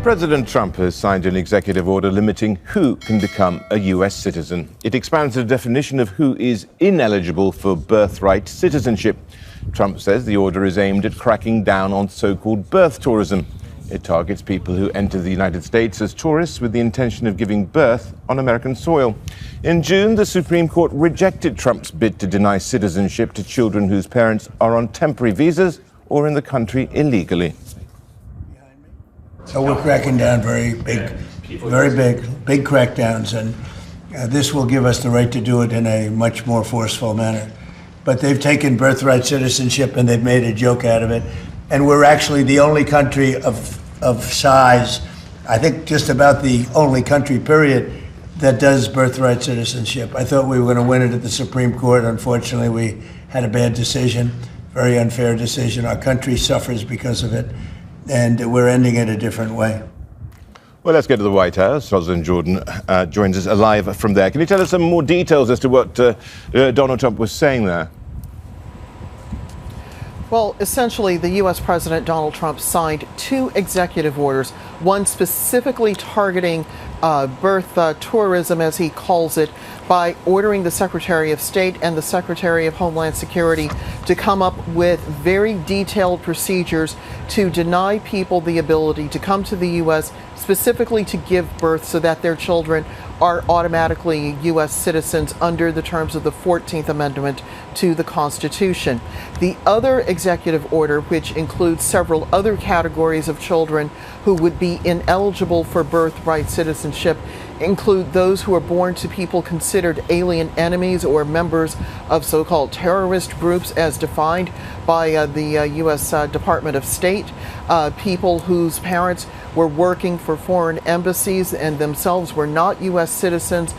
President Trump has signed an executive order limiting who can become a U.S. citizen. It expands the definition of who is ineligible for birthright citizenship. Trump says the order is aimed at cracking down on so-called birth tourism. It targets people who enter the United States as tourists with the intention of giving birth on American soil. In June, the Supreme Court rejected Trump's bid to deny citizenship to children whose parents are on temporary visas or in the country illegally. So we're cracking down very big crackdowns, and this will give us the right to do it in a much more forceful manner. But they've taken birthright citizenship and they've made a joke out of it. And we're actually the only country of size, I think just about the only country, period, that does birthright citizenship. I thought we were going to win it at the Supreme Court. Unfortunately, we had a bad decision, very unfair decision. Our country suffers because of it, and we're ending it a different way. Well, let's go to the White House. Rosalind Jordan joins us live from there. Can you tell us some more details as to what Donald Trump was saying there? Well, essentially, the U.S. President Donald Trump signed two executive orders, one specifically targeting birth tourism, as he calls it, by ordering the Secretary of State and the Secretary of Homeland Security to come up with very detailed procedures to deny people the ability to come to the U.S. specifically to give birth so that their children are automatically U.S. citizens under the terms of the 14th Amendment to the Constitution. The other executive order, which includes several other categories of children who would be ineligible for birthright citizenship, include those who are born to people considered alien enemies or members of so-called terrorist groups as defined by the U.S. Department of State, people whose parents were working for foreign embassies and themselves were not U.S. citizens.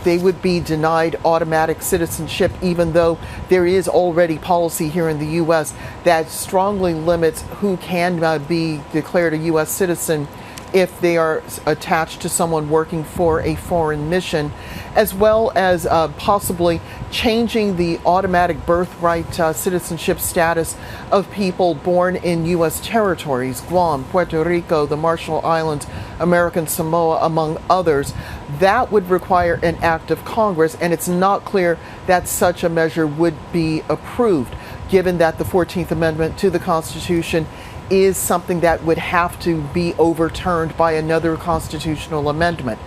They would be denied automatic citizenship, even though there is already policy here in the U.S. that strongly limits who can be declared a U.S. citizen if they are attached to someone working for a foreign mission, as well as possibly changing the automatic birthright citizenship status of people born in U.S. territories, Guam, Puerto Rico, the Marshall Islands, American Samoa, among others. That would require an act of Congress, and it's not clear that such a measure would be approved, given that the 14th Amendment to the Constitution is something that would have to be overturned by another constitutional amendment.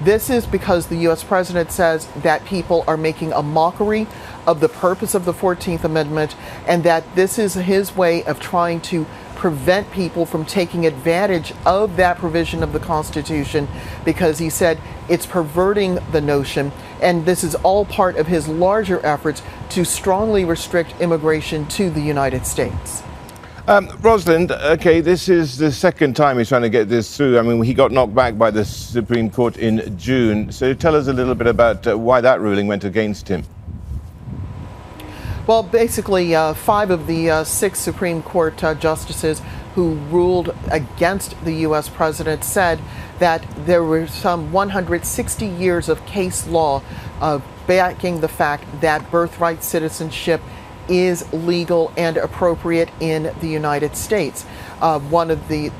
This is because the U.S. President says that people are making a mockery of the purpose of the 14th Amendment, and that this is his way of trying to prevent people from taking advantage of that provision of the Constitution, because he said it's perverting the notion, and this is all part of his larger efforts to strongly restrict immigration to the United States. Rosalind, okay, this is the second time he's trying to get this through. I mean, he got knocked back by the Supreme Court in June. So tell us a little bit about why that ruling went against him. Well, basically, 5 of the 6 Supreme Court justices who ruled against the U.S. president said that there were some 160 years of case law backing the fact that birthright citizenship is legal and appropriate in the United States. One of the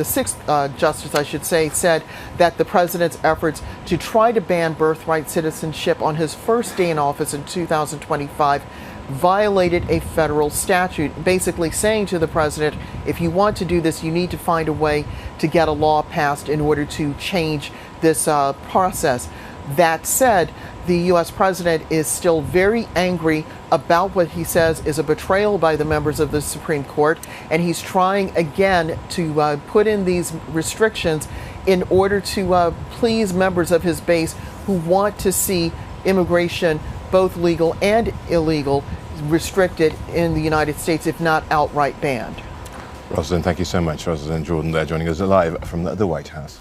sixth justice, I should say, said that the president's efforts to try to ban birthright citizenship on his first day in office in 2025 violated a federal statute, basically saying to the president, if you want to do this, you need to find a way to get a law passed in order to change this process. That said, the U.S. president is still very angry about what he says is a betrayal by the members of the Supreme Court, and he's trying again to put in these restrictions in order to please members of his base who want to see immigration, both legal and illegal, restricted in the United States, if not outright banned. Rosalind, thank you so much. Rosalind Jordan there joining us live from the White House.